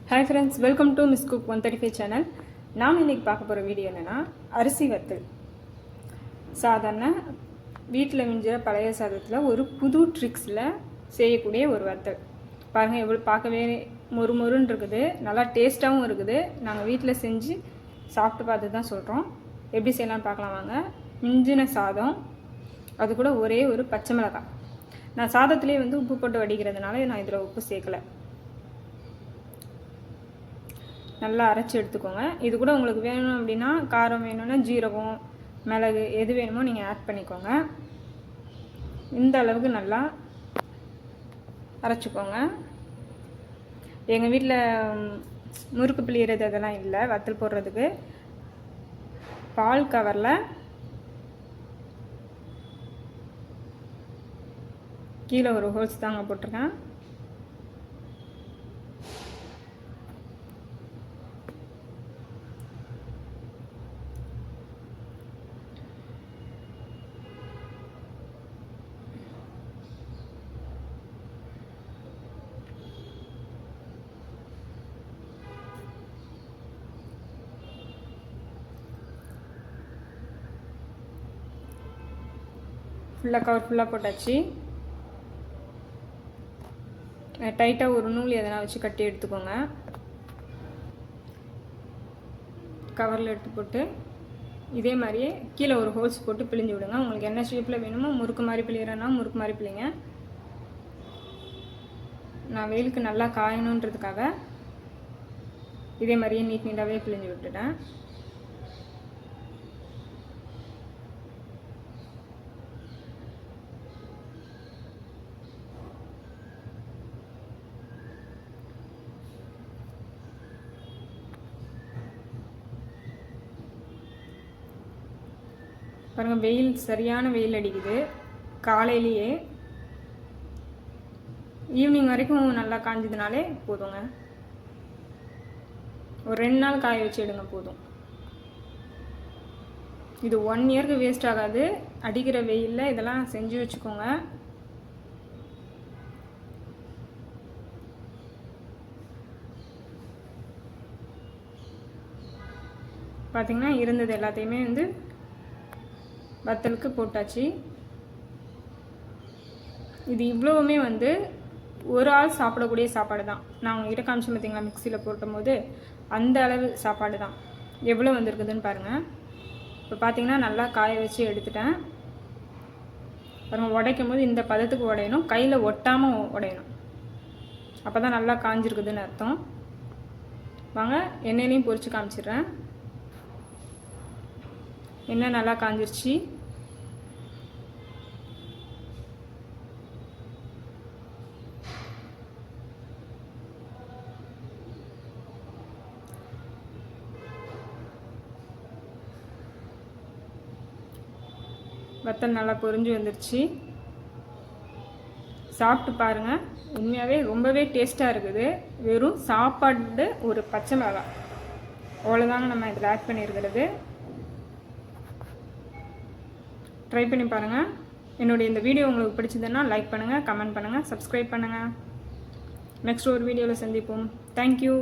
Hi friends, welcome to miss cook 135 channel. நாம் இன்றைக்கி பார்க்க போகிற வீடியோ என்னென்னா அரிசி வத்தல். சாதாரண வீட்டில் மிஞ்சிற பழைய சாதத்தில் ஒரு புது ட்ரிக்ஸில் செய்யக்கூடிய ஒரு வத்தல் பாருங்கள். எவ்வளோ பார்க்கவே மொறுன்னு இருக்குது, நல்லா டேஸ்ட்டாகவும் இருக்குது. நாங்கள் வீட்டில் செஞ்சு சாப்பிட்டு பார்த்து தான் சொல்கிறோம். எப்படி செய்யலாம்னு பார்க்கலாம் வாங்க. மிஞ்சின சாதம், அது கூட ஒரே ஒரு பச்சை மிளகாய். நான் சாதத்துலேயே உப்பு போட்டு வடிக்கிறதுனால நான் இதில் உப்பு சேர்க்கலை. நல்லா அரைச்சி எடுத்துக்கோங்க. இது கூட உங்களுக்கு வேணும் அப்படின்னா, காரம் வேணும்னா ஜீரகம், மிளகு எது வேணுமோ நீங்கள் ஆட் பண்ணிக்கோங்க. இந்த அளவுக்கு நல்லா அரைச்சிக்கோங்க. எங்கள் வீட்டில் முறுக்கு பிழிகிறது அதெல்லாம் இல்லை. வத்தல் போடுறதுக்கு பால் கவரில் கீழே ஒரு ஹோல்ஸ் தாங்க போட்டிருக்கேன். கவர் ஃபுல்லாக போட்டாச்சு. டைட்டாக ஒரு நூல் எதனா வச்சு கட்டி எடுத்துக்கோங்க. கவரில் எடுத்து போட்டு இதே மாதிரியே கீழே ஒரு ஹோல்ஸ் போட்டு பிழிஞ்சு விடுங்க. உங்களுக்கு என்ன ஷேப்பில் வேணுமோ, முறுக்கு மாதிரி பிழிகிறேன்னா முறுக்கு மாதிரி பிழிங்க. நான் வெயிலுக்கு நல்லா காயணுன்றதுக்காக இதே மாதிரியே நீட்டாகவே பிழிஞ்சு விட்டுட்டேன். பாருங்கள், வெயில் சரியான வெயில் அடிக்குது. காலையிலேயே ஈவினிங் வரைக்கும் நல்லா காஞ்சதுனாலே போதுங்க. ஒரு 2 நாள் காய வச்சு எடுங்க போதும். இது 1 இயருக்கு வேஸ்ட் ஆகாது. அடிக்கிற வெயிலில் இதெல்லாம் செஞ்சு வச்சுக்கோங்க. பார்த்திங்கன்னா இருந்தது எல்லாத்தையுமே வத்தலுக்கு போட்டாச்சு. இது இவ்வளவுமே ஒரு ஆள் சாப்பிடக்கூடிய சாப்பாடு தான். நான் உங்ககிட்ட காமிச்சு பார்த்தீங்களா, மிக்சியில் போட்டும் போது அந்த அளவு சாப்பாடு தான். எவ்வளோ வந்திருக்குதுன்னு பாருங்கள். இப்போ பார்த்தீங்கன்னா நல்லா காய வச்சு எடுத்துட்டேன். பாருங்கள், உடைக்கும் போது இந்த பதத்துக்கு உடையணும், கையில் ஒட்டாமல் உடையணும். அப்போ தான் நல்லா காஞ்சிருக்குதுன்னு அர்த்தம். வாங்க, எண்ணெயிலையும் பொரித்து காமிச்சிடுறேன். எண்ணெய் நல்லா காஞ்சிருச்சு. வத்தல் நல்லா பொரிஞ்சு வந்துருச்சு. சாப்பிட்டு பாருங்கள், உண்மையாகவே ரொம்பவே டேஸ்ட்டாக இருக்குது. வெறும் சாப்பாடு, ஒரு பச்சை மிளகாய், அவ்வளோதாங்க நம்ம இதில் ஆட் பண்ணியிருக்கிறது. ட்ரை பண்ணி பாருங்கள். என்னுடைய இந்த வீடியோ உங்களுக்கு பிடிச்சதுன்னா லைக் பண்ணுங்கள், கமெண்ட் பண்ணுங்கள், சப்ஸ்கிரைப் பண்ணுங்கள். நெக்ஸ்ட் ஒரு வீடியோவில் சந்திப்போம். தேங்க்யூ.